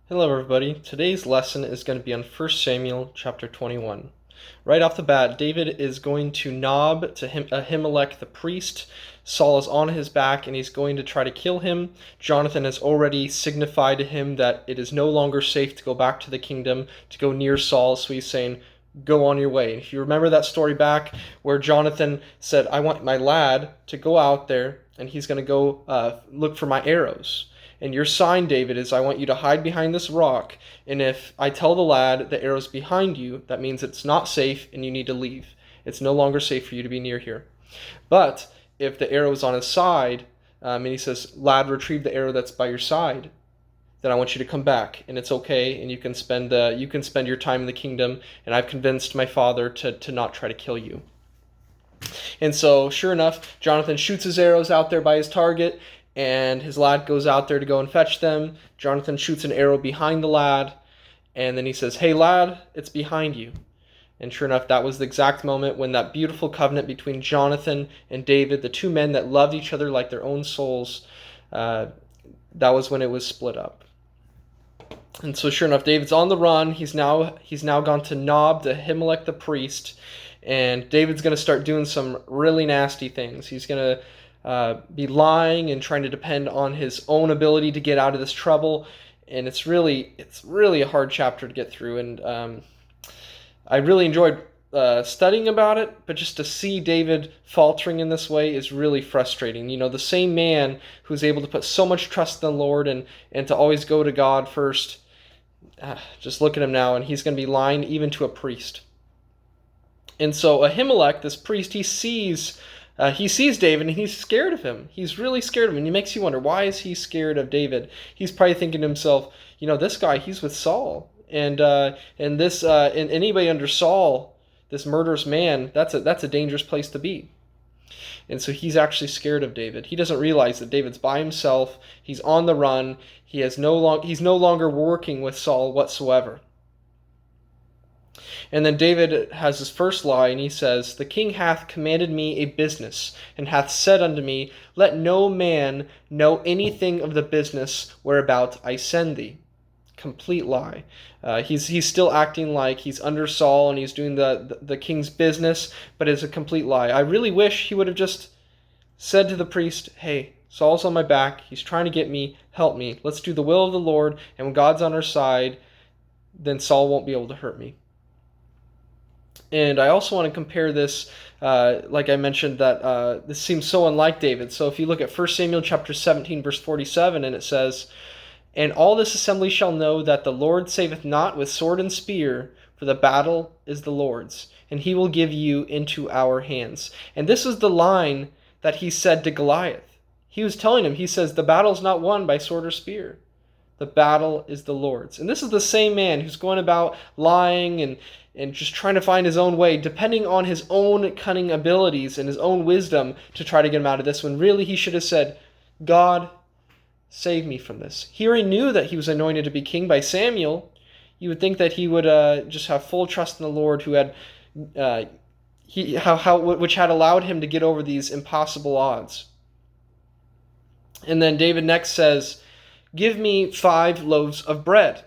Hello everybody. Today's lesson is going to be on 1 Samuel chapter 21. Right off the bat, David is going to nob to Ahimelech the priest. Saul is on his back and he's going to try to kill him. Jonathan has already signified to him that it is no longer safe to go back to the kingdom, to go near Saul, so he's saying, go on your way. If you remember that story back where Jonathan said, I want my lad to go out there and he's going to go look for my arrows. And your sign, David, is I want you to hide behind this rock. And if I tell the lad the arrow's behind you, that means it's not safe and you need to leave. It's no longer safe for you to be near here. But if the arrow is on his side, and he says, lad, retrieve the arrow that's by your side, then I want you to come back, and it's okay, and you can spend your time in the kingdom, and I've convinced my father to not try to kill you. And so, sure enough, Jonathan shoots his arrows out there by his target, and his lad goes out there to go and fetch them. Jonathan shoots an arrow behind the lad, and then he says, hey lad, it's behind you. And sure enough, that was the exact moment when that beautiful covenant between Jonathan and David, the two men that loved each other like their own souls, that was when it was split up. And so sure enough, David's on the run. He's now gone to Nob, to Ahimelech the priest, and David's going to start doing some really nasty things. He's going to be lying and trying to depend on his own ability to get out of this trouble, and it's really a hard chapter to get through. And I really enjoyed studying about it, but just to see David faltering in this way is really frustrating. You know, the same man who's able to put so much trust in the Lord and to always go to God first. Just look at him now, and he's going to be lying even to a priest. And so Ahimelech, this priest, he sees David and he's scared of him. He's really scared of him. And it makes you wonder, why is he scared of David? He's probably thinking to himself, you know, this guy, he's with Saul. And anybody under Saul, this murderous man, that's a dangerous place to be. And so he's actually scared of David. He doesn't realize that David's by himself. He's on the run. He's no longer working with Saul whatsoever. And then David has his first lie, and he says, the king hath commanded me a business, and hath said unto me, let no man know anything of the business whereabout I send thee. Complete lie. He's still acting like he's under Saul and he's doing the king's business, but it's a complete lie. I really wish he would have just said to the priest, hey, Saul's on my back, he's trying to get me, help me, let's do the will of the Lord, and when God's on our side, then Saul won't be able to hurt me. And I also want to compare this, like I mentioned, that this seems so unlike David. So if you look at 1 Samuel chapter 17, verse 47, and it says, and all this assembly shall know that the Lord saveth not with sword and spear, for the battle is the Lord's, and he will give you into our hands. And this is the line that he said to Goliath. He was telling him, he says, the battle's not won by sword or spear. The battle is the Lord's. And this is the same man who's going about lying and just trying to find his own way, depending on his own cunning abilities and his own wisdom to try to get him out of this, when really he should have said, God, save me from this. He already knew that he was anointed to be king by Samuel. You would think that he would just have full trust in the Lord, who had which had allowed him to get over these impossible odds. And then David next says, give me 5 loaves of bread.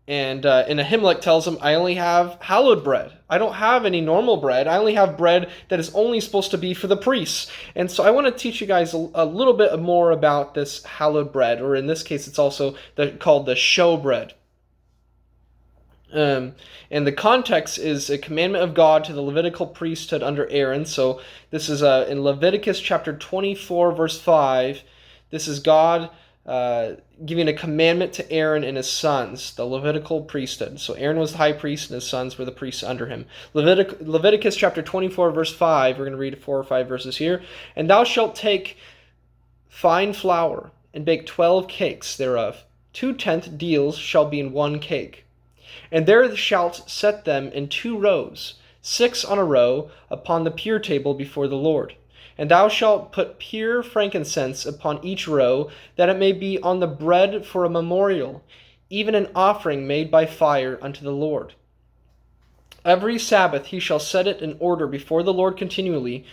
And Ahimelech tells him, I only have hallowed bread. I don't have any normal bread. I only have bread that is only supposed to be for the priests. And so I want to teach you guys a little bit more about this hallowed bread, or in this case, it's also called the show bread. And the context is a commandment of God to the Levitical priesthood under Aaron. So this is in Leviticus chapter 24, verse 5. This is God giving a commandment to Aaron and his sons, the Levitical priesthood. So Aaron was the high priest and his sons were the priests under him. Leviticus chapter 24, verse 5, we're going to read 4 or 5 verses here. And thou shalt take fine flour and bake 12 cakes thereof. 2/10 deals shall be in one cake. And there shalt set them in 2 rows, 6 on a row, upon the pure table before the Lord. And thou shalt put pure frankincense upon each row, that it may be on the bread for a memorial, even an offering made by fire unto the Lord. Every Sabbath he shall set it in order before the Lord continually,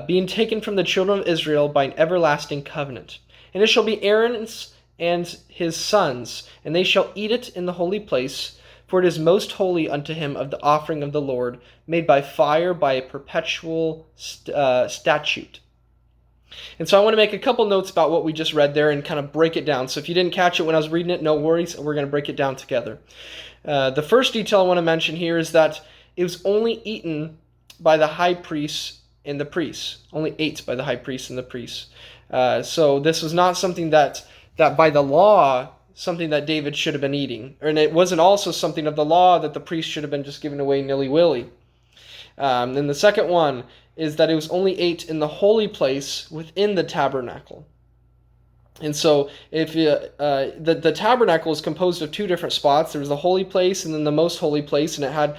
being taken from the children of Israel by an everlasting covenant. And it shall be Aaron's and his sons, and they shall eat it in the holy place, for it is most holy unto him of the offering of the Lord, made by fire by a perpetual statute. And so I want to make a couple notes about what we just read there and kind of break it down. So if you didn't catch it when I was reading it, no worries. We're going to break it down together. The first detail I want to mention here is that it was only eaten by the high priest and the priests. Only ate by the high priest and the priests. So this was not something that by the law, something that David should have been eating. And it wasn't also something of the law that the priest should have been just giving away nilly-willy. Then the second one is that it was only ate in the holy place within the tabernacle. And so if the tabernacle is composed of two different spots. There was the holy place and then the most holy place, and it had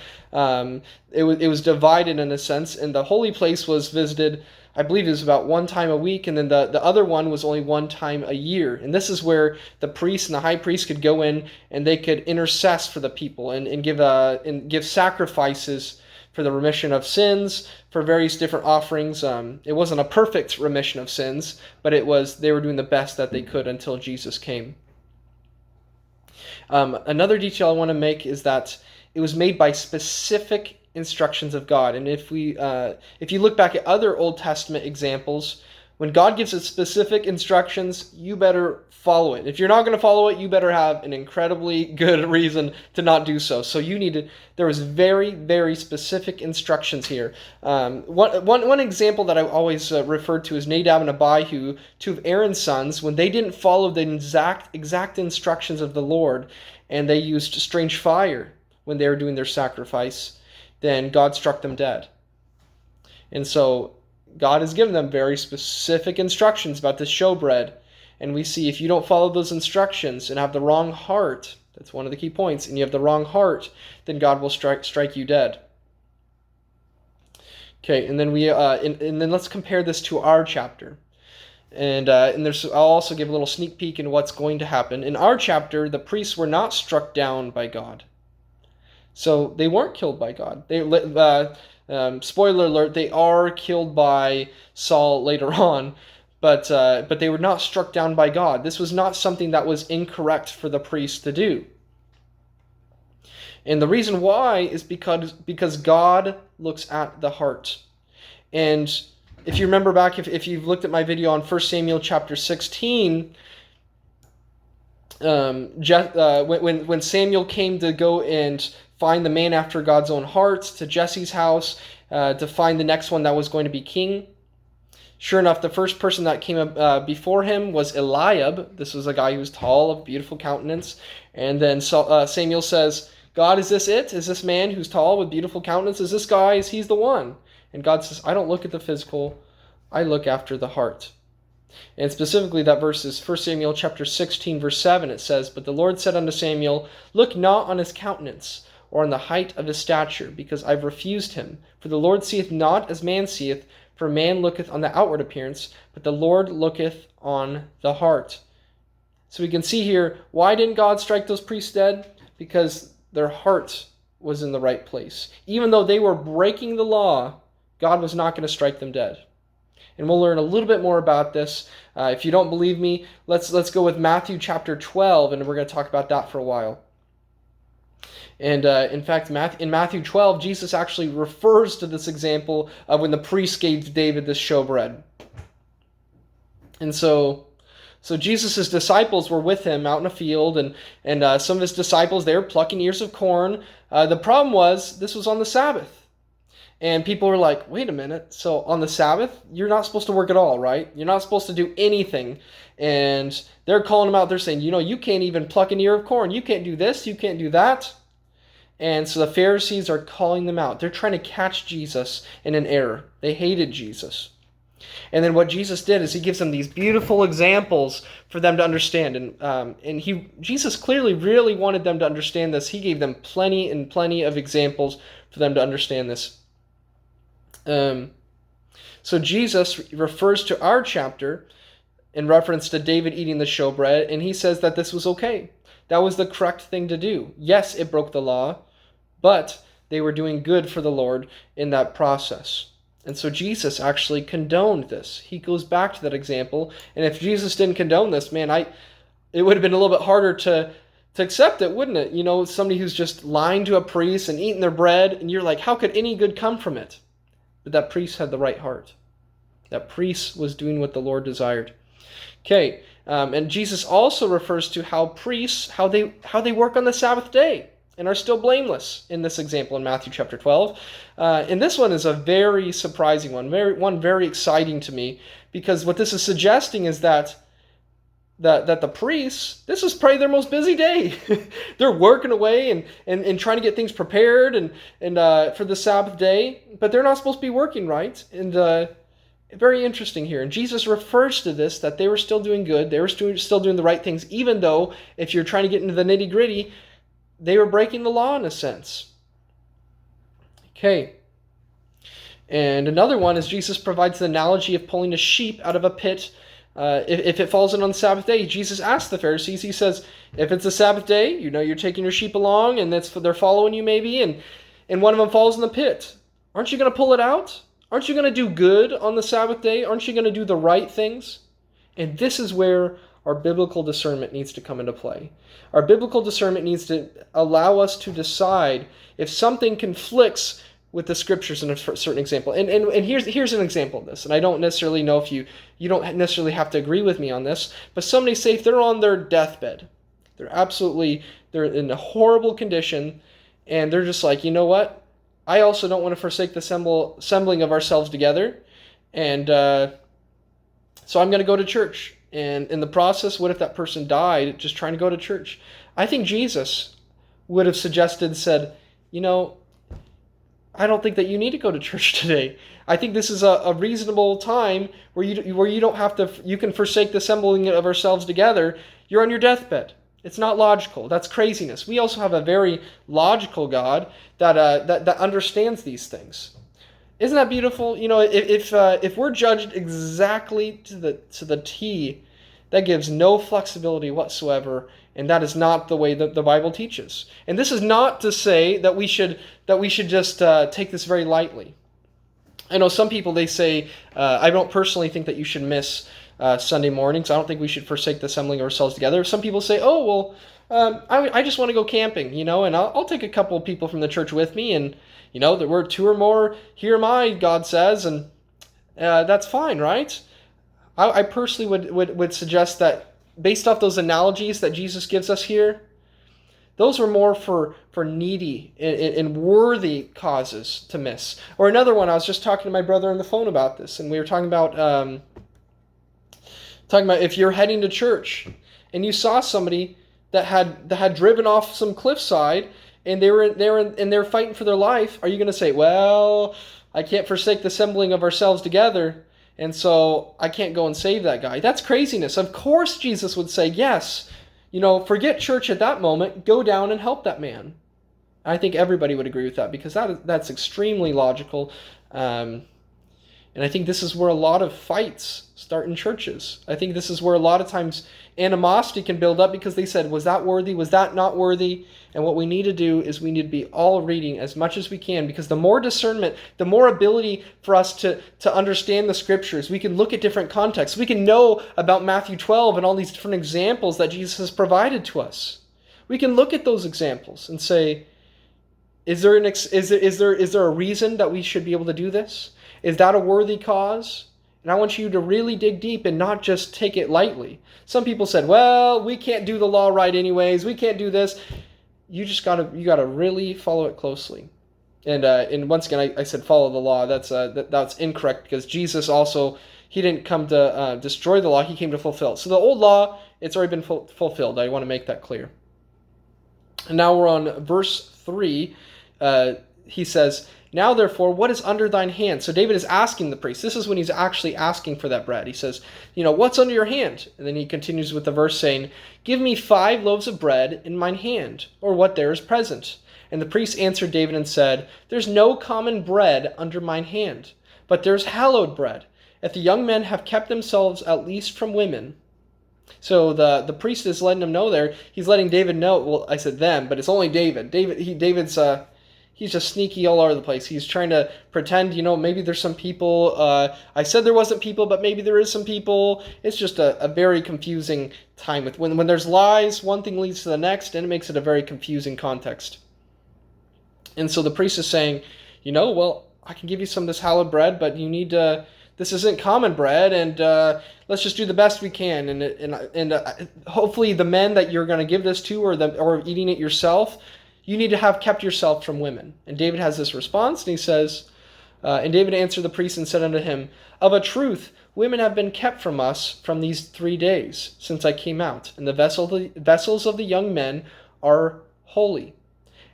it was divided in a sense, and the holy place was visited, I believe it was about one time a week, and then the other one was only one time a year. And this is where the priest and the high priest could go in and they could intercess for the people and give sacrifices for the remission of sins, for various different offerings. It wasn't a perfect remission of sins, but they were doing the best that they could until Jesus came. Another detail I want to make is that it was made by specific instructions of God. And if you look back at other Old Testament examples, when God gives us specific instructions, you better follow it. If you're not going to follow it, you better have an incredibly good reason to not do so. So there was very, very specific instructions here. One example that I always referred to is Nadab and Abihu, two of Aaron's sons, when they didn't follow the exact instructions of the Lord, and they used strange fire when they were doing their sacrifice, then God struck them dead. And so God has given them very specific instructions about the showbread. And we see if you don't follow those instructions and have the wrong heart, that's one of the key points, and you have the wrong heart, then God will strike you dead. Okay, and then and then let's compare this to our chapter. And I'll also give a little sneak peek in what's going to happen. In our chapter, the priests were not struck down by God. So they weren't killed by God. Spoiler alert, they are killed by Saul later on, but they were not struck down by God. This was not something that was incorrect for the priests to do. And the reason why is because God looks at the heart. And if you remember back, if you've looked at my video on 1 Samuel chapter 16, when Samuel came to go and find the man after God's own heart to Jesse's house to find the next one that was going to be king. Sure enough, the first person that came before him was Eliab. This was a guy who was tall, of beautiful countenance. And then Samuel says, God, is this it? Is this man who's tall with beautiful countenance? Is this guy? Is he's the one? And God says, I don't look at the physical. I look after the heart. And specifically that verse is 1 Samuel chapter 16, verse 7. It says, But the Lord said unto Samuel, Look not on his countenance, or on the height of his stature, because I've refused him. For the Lord seeth not as man seeth, for man looketh on the outward appearance, but the Lord looketh on the heart. So we can see here, why didn't God strike those priests dead? Because their heart was in the right place. Even though they were breaking the law, God was not going to strike them dead. And we'll learn a little bit more about this. If you don't believe me, let's go with Matthew chapter 12, and we're going to talk about that for a while. And in fact, in Matthew 12, Jesus actually refers to this example of when the priest gave David this showbread. And so Jesus' disciples were with him out in a field, and some of his disciples, they were plucking ears of corn. The problem was, this was on the Sabbath. And people were like, wait a minute, so on the Sabbath, you're not supposed to work at all, right? You're not supposed to do anything. And they're calling him out. They're saying, you can't even pluck an ear of corn. You can't do this. You can't do that. And so the Pharisees are calling them out. They're trying to catch Jesus in an error. They hated Jesus. And then what Jesus did is he gives them these beautiful examples for them to understand. And Jesus clearly really wanted them to understand this. He gave them plenty and plenty of examples for them to understand this. So Jesus refers to our chapter in reference to David eating the showbread, and he says that this was okay. That was the correct thing to do. Yes, it broke the law, but they were doing good for the Lord in that process. And so Jesus actually condoned this. He goes back to that example, and if Jesus didn't condone this, man, It would have been a little bit harder to accept it, wouldn't it? You know, somebody who's just lying to a priest and eating their bread, and you're like, how could any good come from it? But that priest had the right heart. That priest was doing what the Lord desired. Okay, and Jesus also refers to how priests, how they work on the Sabbath day and are still blameless in this example in Matthew chapter 12. And this one is a very surprising one, very exciting to me, because what this is suggesting is that the priests, this is probably their most busy day. They're working away and trying to get things prepared and for the Sabbath day, but they're not supposed to be working, right? And very interesting here. And Jesus refers to this, that they were still doing good, they were still doing the right things, even though, if you're trying to get into the nitty-gritty, they were breaking the law in a sense. Okay. And another one is Jesus provides the analogy of pulling a sheep out of a pit. If it falls in on the Sabbath day, Jesus asked the Pharisees, he says, if it's a Sabbath day, you know you're taking your sheep along, and they're following you maybe, and one of them falls in the pit. Aren't you going to pull it out? Aren't you going to do good on the Sabbath day? Aren't you going to do the right things? And this is where our biblical discernment needs to come into play. Our biblical discernment needs to allow us to decide if something conflicts with the scriptures in a certain example. And here's an example of this. And I don't necessarily know if you don't necessarily have to agree with me on this, but somebody say if they're on their deathbed, they're in a horrible condition, and they're just like, you know what? I also don't want to forsake the assembling of ourselves together, and so I'm going to go to church. And in the process, what if that person died just trying to go to church? I think Jesus would have said, you know, I don't think that you need to go to church today. I think this is a reasonable time where you don't have to. You can forsake the assembling of ourselves together. You're on your deathbed. It's not logical. That's craziness. We also have a very logical God that understands these things. Isn't that beautiful? You know, if we're judged exactly to the T, that gives no flexibility whatsoever, and that is not the way that the Bible teaches. And this is not to say that we should just take this very lightly. I know some people, they say, I don't personally think that you should miss Sunday mornings. I don't think we should forsake the assembling of ourselves together. Some people say, oh, well, I just want to go camping, you know, and I'll take a couple of people from the church with me, and, you know, there were 2 or more, here am I, God says, and that's fine, right? I personally would suggest that based off those analogies that Jesus gives us here, those were more for needy and worthy causes to miss. Or another one, I was just talking to my brother on the phone about this, and we were talking about if you're heading to church and you saw somebody that had driven off some cliffside and they were fighting for their life, are you going to say, well, I can't forsake the assembling of ourselves together, and so I can't go and save that guy? That's craziness. Of course Jesus would say, yes, you know, forget church at that moment, go down and help that man. I think everybody would agree with that, because that's extremely logical. And I think this is where a lot of fights start in churches. I think this is where a lot of times animosity can build up, because they said, was that worthy? Was that not worthy? And what we need to do is we need to be all reading as much as we can, because the more discernment, the more ability for us to understand the scriptures. We can look at different contexts. We can know about Matthew 12 and all these different examples that Jesus has provided to us. We can look at those examples and say, is there a reason that we should be able to do this? Is that a worthy cause? And I want you to really dig deep and not just take it lightly. Some people said, well, we can't do the law right anyways. We can't do this. You gotta really follow it closely. And once again, I said follow the law. That's incorrect, because Jesus also, he didn't come to destroy the law. He came to fulfill it. So the old law, it's already been fulfilled. I want to make that clear. And now we're on verse 3. He says, now, therefore, what is under thine hand? So David is asking the priest. This is when he's actually asking for that bread. He says, you know, what's under your hand? And then he continues with the verse saying, give me 5 loaves of bread in mine hand, or what there is present. And the priest answered David and said, there's no common bread under mine hand, but there's hallowed bread. If the young men have kept themselves at least from women. So the priest is letting him know there. He's letting David know. Well, I said them, but it's only David. David's he's just sneaky all over the place. He's trying to pretend, maybe there's some people. I said there wasn't people, but maybe there is some people. It's just a very confusing time. When there's lies, one thing leads to the next, and it makes it a very confusing context. And so the priest is saying, well, I can give you some of this hallowed bread, but you need to. This isn't common bread, and let's just do the best we can. And hopefully, the men that you're going to give this to, or eating it yourself, you need to have kept yourself from women. And David has this response, and he says, and David answered the priest and said unto him, Of a truth, women have been kept from us from these 3 days since I came out, and the vessels of the young men are holy,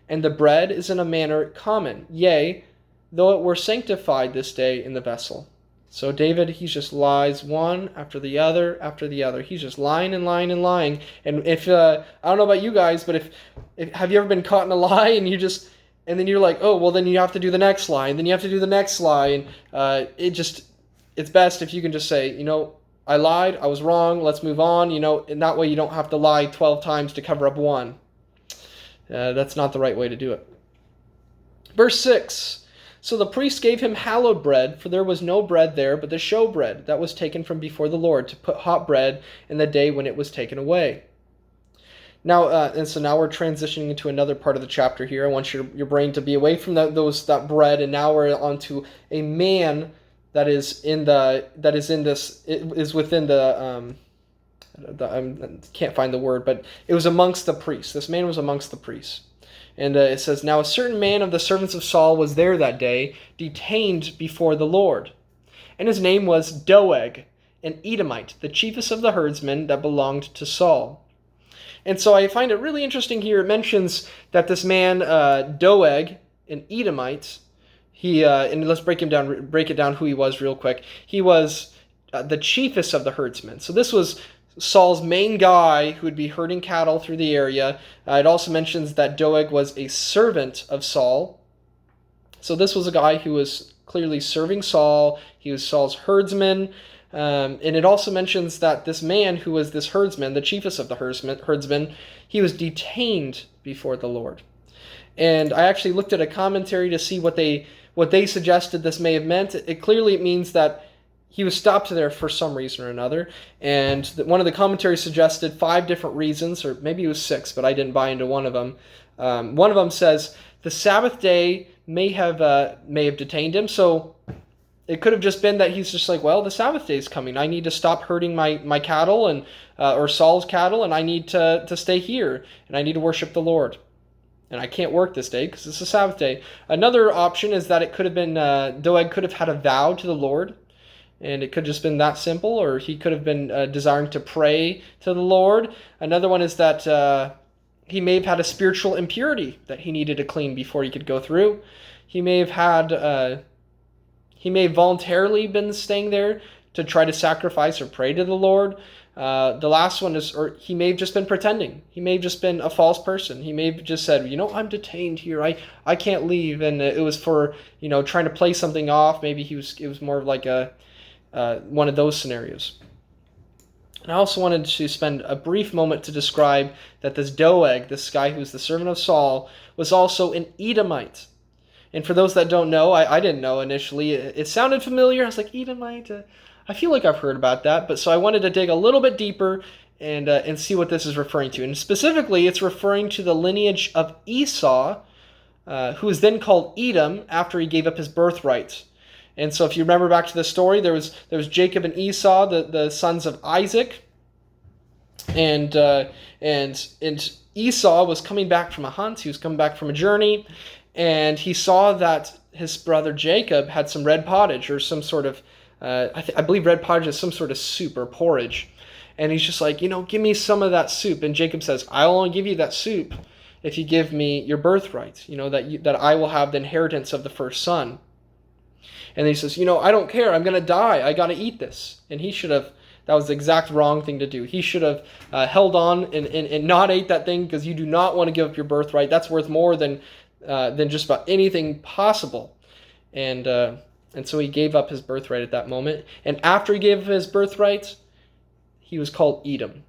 and the bread is in a manner common, yea, though it were sanctified this day in the vessel. So David, he just lies one after the other after the other. He's just lying and lying and lying. And if I don't know about you guys, but if have you ever been caught in a lie and then you're like, oh, well, then you have to do the next lie, and then you have to do the next lie, and it's best if you can just say, I lied, I was wrong, let's move on, and that way you don't have to lie 12 times to cover up one. That's not the right way to do it. Verse 6. So the priest gave him hallowed bread, for there was no bread there but the show bread that was taken from before the Lord, to put hot bread in the day when it was taken away. Now, and so now we're transitioning into another part of the chapter here. I want your brain to be away from that bread, and now we're on to a man that is within the I can't find the word, but it was amongst the priests. This man was amongst the priests. And it says, Now a certain man of the servants of Saul was there that day, detained before the Lord. And his name was Doeg, an Edomite, the chiefest of the herdsmen that belonged to Saul. And so I find it really interesting here. It mentions that this man, Doeg, an Edomite, and let's break it down who he was real quick. He was the chiefest of the herdsmen. So this was Saul's main guy who would be herding cattle through the area. It also mentions that Doeg was a servant of Saul. So this was a guy who was clearly serving Saul. He was Saul's herdsman. And it also mentions that this man who was this herdsman, the chiefest of the herdsmen, he was detained before the Lord. And I actually looked at a commentary to see what they suggested this may have meant. It clearly means that he was stopped there for some reason or another, and one of the commentaries suggested 5 different reasons, or maybe it was 6, but I didn't buy into one of them. One of them says the Sabbath day may have detained him, so it could have just been that he's just like, well, the Sabbath day is coming. I need to stop herding my cattle and or Saul's cattle, and I need to stay here, and I need to worship the Lord. And I can't work this day because it's a Sabbath day. Another option is that it could have been Doeg could have had a vow to the Lord. And it could have just been that simple, or he could have been desiring to pray to the Lord. Another one is that he may have had a spiritual impurity that he needed to clean before he could go through. He may have voluntarily been staying there to try to sacrifice or pray to the Lord. The last one is, or he may have just been pretending. He may have just been a false person. He may have just said, I'm detained here. I can't leave. And it was for, trying to play something off. Maybe it was more of like one of those scenarios. And I also wanted to spend a brief moment to describe that this Doeg, this guy who's the servant of Saul, was also an Edomite. And for those that don't know, I didn't know initially. It sounded familiar. I was like, Edomite? I feel like I've heard about that. But so I wanted to dig a little bit deeper and see what this is referring to. And specifically, it's referring to the lineage of Esau, who was then called Edom after he gave up his birthright. And so if you remember back to the story, there was Jacob and Esau, the sons of Isaac. And Esau was coming back from a hunt. He was coming back from a journey. And he saw that his brother Jacob had some red pottage or some sort of, I believe red pottage is some sort of soup or porridge. And he's just like, give me some of that soup. And Jacob says, I'll only give you that soup if you give me your birthright, that I will have the inheritance of the first son. And he says, I don't care. I'm going to die. I got to eat this. And that was the exact wrong thing to do. He should have held on and not ate that thing, because you do not want to give up your birthright. That's worth more than just about anything possible. And so he gave up his birthright at that moment. And after he gave up his birthright, he was called Edom.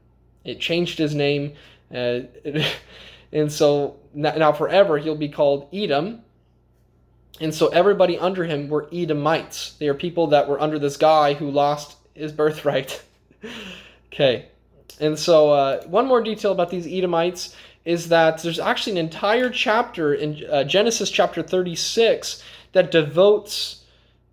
It changed his name. And so now forever he'll be called Edom. And so everybody under him were Edomites. They are people that were under this guy who lost his birthright. Okay. And so one more detail about these Edomites is that there's actually an entire chapter in Genesis chapter 36 that devotes,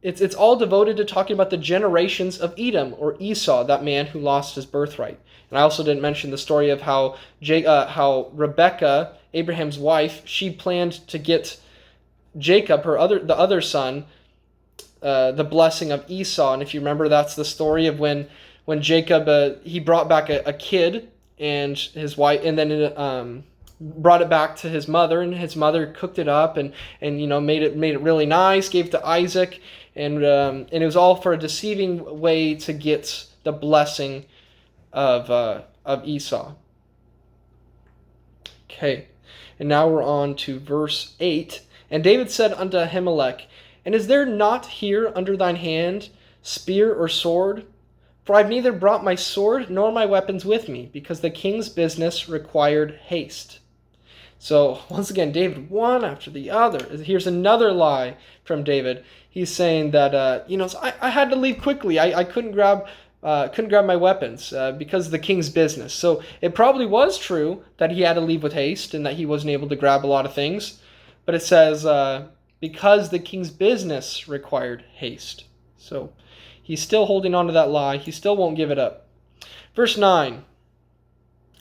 it's all devoted to talking about the generations of Edom, or Esau, that man who lost his birthright. And I also didn't mention the story of how Rebekah, Abraham's wife, she planned to get Jacob, the other son, the blessing of Esau. And if you remember, that's the story of when Jacob he brought back a kid and his wife, and then brought it back to his mother, and his mother cooked it up and made it really nice, gave it to Isaac, and it was all for a deceiving way to get the blessing of Esau. Okay, and now we're on to verse 8. And David said unto Ahimelech, And is there not here under thine hand spear or sword? For I have neither brought my sword nor my weapons with me, because the king's business required haste. So, once again, David, one after the other. Here's another lie from David. He's saying that, I had to leave quickly. I couldn't grab my weapons because of the king's business. So it probably was true that he had to leave with haste and that he wasn't able to grab a lot of things. But it says, because the king's business required haste. So he's still holding on to that lie. He still won't give it up. Verse 9.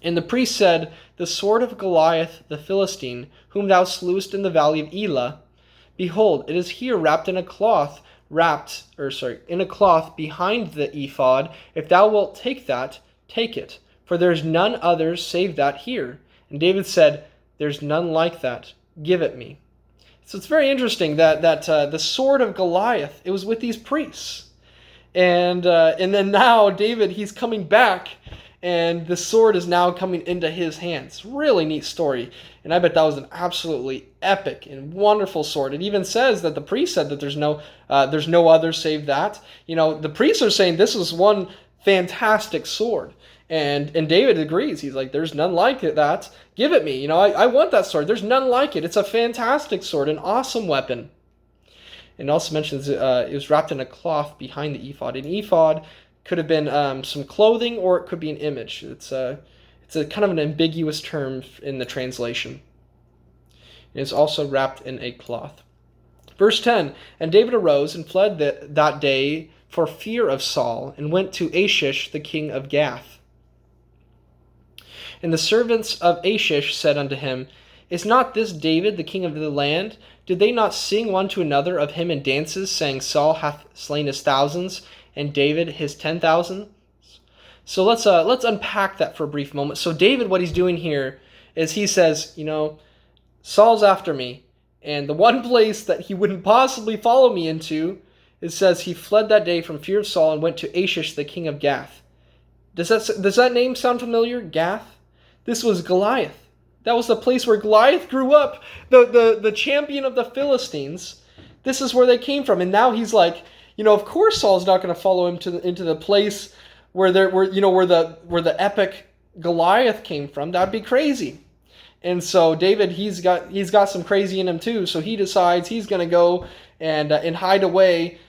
And the priest said, The sword of Goliath the Philistine, whom thou slewest in the valley of Elah, behold, it is here wrapped in a cloth, in a cloth behind the ephod. If thou wilt take that, take it, for there is none others save that here. And David said, There's none like that. Give it me. So it's very interesting that the sword of Goliath, it was with these priests. And then now David, he's coming back, and the sword is now coming into his hands. Really neat story. And I bet that was an absolutely epic and wonderful sword. It even says that the priest said that there's no other save that. The priests are saying this is one fantastic sword. And David agrees. He's like, there's none like it that. Give it me. I want that sword. There's none like it. It's a fantastic sword, an awesome weapon. And it also mentions it was wrapped in a cloth behind the ephod. An ephod could have been some clothing, or it could be an image. It's a kind of an ambiguous term in the translation. It is also wrapped in a cloth. Verse 10, And David arose and fled that day for fear of Saul, and went to Achish the king of Gath. And the servants of Achish said unto him, Is not this David the king of the land? Did they not sing one to another of him in dances, saying, Saul hath slain his thousands, and David his 10,000? So let's unpack that for a brief moment. So David, what he's doing here is he says, Saul's after me, and the one place that he wouldn't possibly follow me into, it says he fled that day from fear of Saul and went to Achish the king of Gath. Does that name sound familiar? Gath? This was Goliath. That was the place where Goliath grew up, the champion of the Philistines. This is where they came from, and now he's like, of course Saul's not going to follow him into the place where the epic Goliath came from. That'd be crazy. And so David, he's got some crazy in him too. So he decides he's going to go and hide away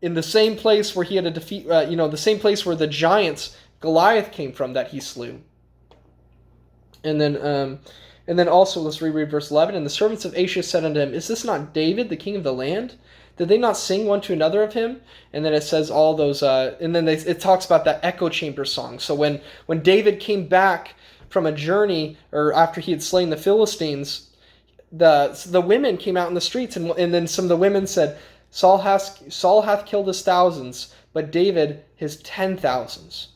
in the same place where he had to defeat, the same place where the giants Goliath came from that he slew. And then also let's reread verse 11. And the servants of Achish said unto him, Is this not David, the king of the land? Did they not sing one to another of him? And then it says all those, and then it talks about that echo chamber song. So when David came back from a journey, or after he had slain the Philistines, the women came out in the streets, and then some of the women said, Saul hath killed his thousands, but David his 10,000s.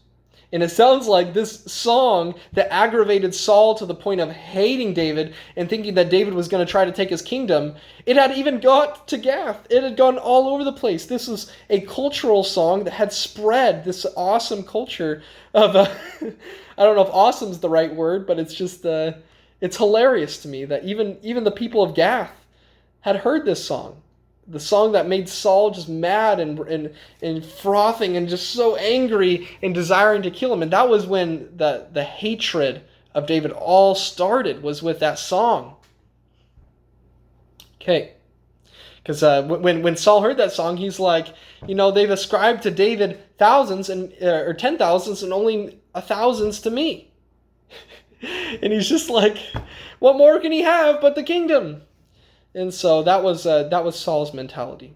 And it sounds like this song that aggravated Saul to the point of hating David and thinking that David was going to try to take his kingdom, it had even got to Gath. It had gone all over the place. This was a cultural song that had spread this awesome culture of, I don't know if awesome is the right word, but it's just, it's hilarious to me that even the people of Gath had heard this song. The song that made Saul just mad and frothing and just so angry and desiring to kill him. And that was when the hatred of David all started, was with that song. Okay. Because when Saul heard that song, he's like, they've ascribed to David thousands or 10,000s and only thousands to me. And he's just like, what more can he have but the kingdom? And so that was Saul's mentality.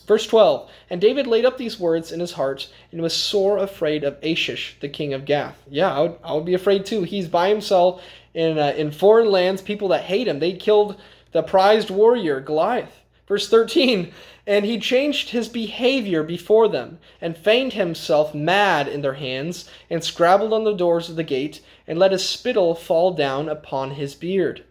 Verse 12, and David laid up these words in his heart and was sore afraid of Achish, the king of Gath. Yeah, I would be afraid too. He's by himself in foreign lands, people that hate him. They killed the prized warrior, Goliath. Verse 13, and he changed his behavior before them, and feigned himself mad in their hands, and scrabbled on the doors of the gate, and let his spittle fall down upon his beard.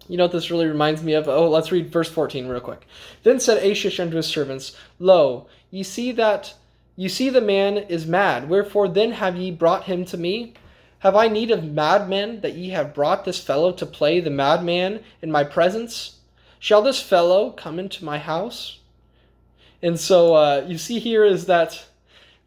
You know what this really reminds me of? Oh, let's read verse 14 real quick. Then said Achish unto his servants, Lo, ye see the man is mad, wherefore then have ye brought him to me? Have I need of madmen, that ye have brought this fellow to play the madman in my presence? Shall this fellow come into my house? And so you see here is that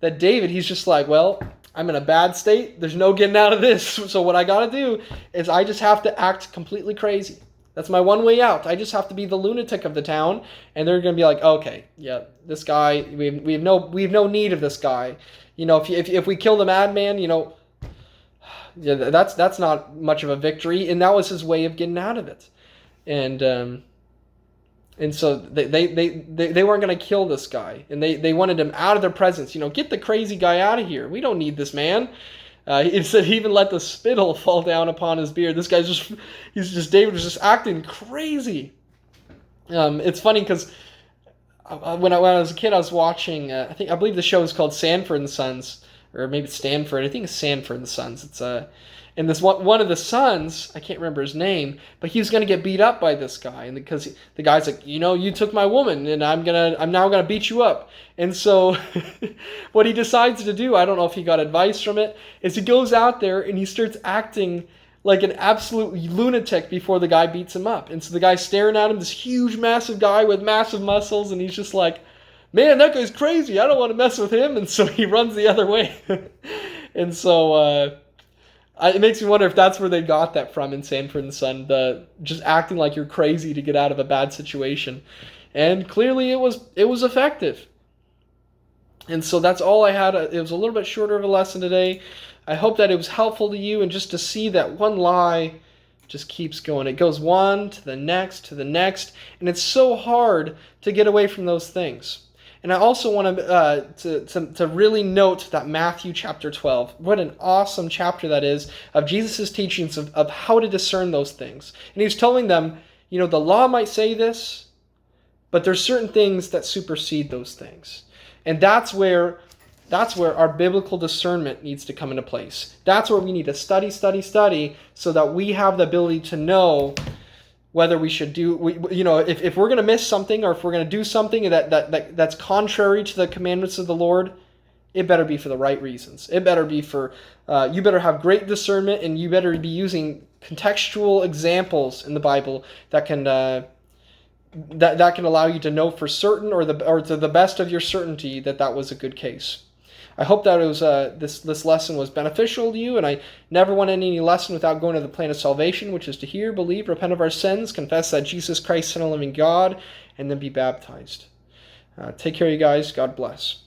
David, he's just like, well, I'm in a bad state. There's no getting out of this. So what I got to do is I just have to act completely crazy. That's my one way out. I just have to be the lunatic of the town, and they're going to be like, okay, yeah, this guy, we have no need of this guy. If we kill the madman, yeah, that's not much of a victory, and that was his way of getting out of it. And so they weren't going to kill this guy, and they wanted him out of their presence. Get the crazy guy out of here. We don't need this man. It said he even let the spittle fall down upon his beard. This guy's David was just acting crazy. It's funny because when I was a kid, I was watching. I believe the show is called Sanford and Sons, or maybe it's Stanford. I think it's Sanford and Sons. It's and this one of the sons, I can't remember his name, but he was going to get beat up by this guy, and because the guy's like, you took my woman, and I'm now gonna beat you up. And so what he decides to do, I don't know if he got advice from it, is he goes out there and he starts acting like an absolute lunatic before the guy beats him up. And so the guy's staring at him, this huge, massive guy with massive muscles, and he's just like, man, that guy's crazy. I don't want to mess with him. And so he runs the other way. And so it makes me wonder if that's where they got that from in Sanford and Son, the just acting like you're crazy to get out of a bad situation. And clearly it was effective. And so that's all I had. It was a little bit shorter of a lesson today. I hope that it was helpful to you, and just to see that one lie just keeps going. It goes one to the next, and it's so hard to get away from those things. And I also want to really note that Matthew chapter 12, what an awesome chapter that is of Jesus' teachings of how to discern those things. And he's telling them, the law might say this, but there's certain things that supersede those things. And that's where our biblical discernment needs to come into place. That's where we need to study, so that we have the ability to know whether we should if we're going to miss something, or if we're going to do something that's contrary to the commandments of the Lord, it better be for the right reasons. It better be for, you better have great discernment, and you better be using contextual examples in the Bible that can that can allow you to know for certain, or to the best of your certainty, that was a good case. I hope that it was this lesson was beneficial to you, and I never want to end any lesson without going to the plan of salvation, which is to hear, believe, repent of our sins, confess that Jesus Christ is the living God, and then be baptized. Take care, you guys. God bless.